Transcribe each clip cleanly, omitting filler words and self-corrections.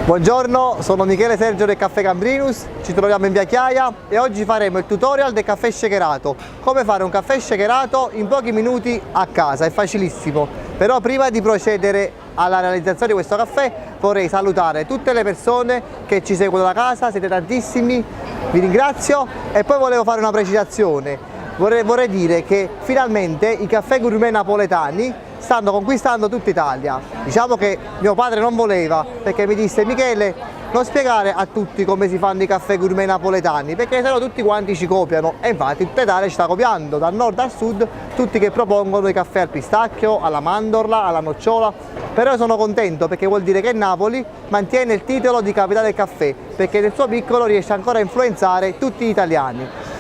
Buongiorno, sono Michele Sergio del Caffè Gambrinus, ci troviamo in via Chiaia e oggi faremo il tutorial del caffè shakerato. Come fare un caffè shakerato in pochi minuti a casa, è facilissimo. Però prima di procedere alla realizzazione di questo caffè vorrei salutare tutte le persone che ci seguono da casa, siete tantissimi, vi ringrazio e poi volevo fare una precisazione. Vorrei dire che finalmente i caffè gourmet napoletani stanno conquistando tutta Italia. Diciamo che mio padre non voleva, perché mi disse: Michele, non spiegare a tutti come si fanno i caffè gourmet napoletani, perché sennò tutti quanti ci copiano. E infatti tutta Italia ci sta copiando, dal nord al sud, tutti che propongono i caffè al pistacchio, alla mandorla, alla nocciola. Però io sono contento, perché vuol dire che Napoli mantiene il titolo di capitale del caffè, perché nel suo piccolo riesce ancora a influenzare tutti gli italiani.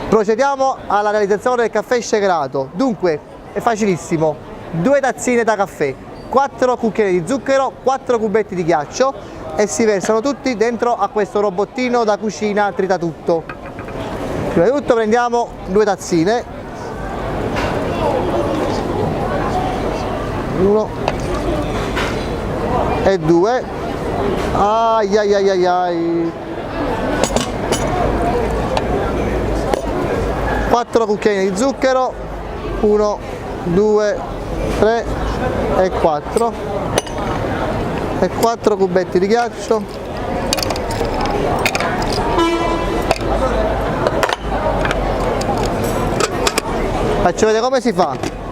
Procediamo alla realizzazione del caffè shakerato. Dunque, è facilissimo: 2 tazzine da caffè, 4 cucchiai di zucchero, 4 cubetti di ghiaccio e si versano tutti dentro a questo robottino da cucina tritatutto. Prima di tutto prendiamo 2 tazzine, 1 e 2, ai ai ai ai ai, 4 cucchiai di zucchero, 1, 2, 3 e 4 e 4 cubetti di ghiaccio, faccio vedere come si fa.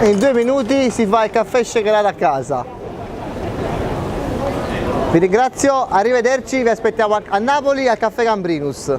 In 2 minuti si fa il caffè shakerato a casa. Vi ringrazio, arrivederci, vi aspettiamo a Napoli al Caffè Gambrinus.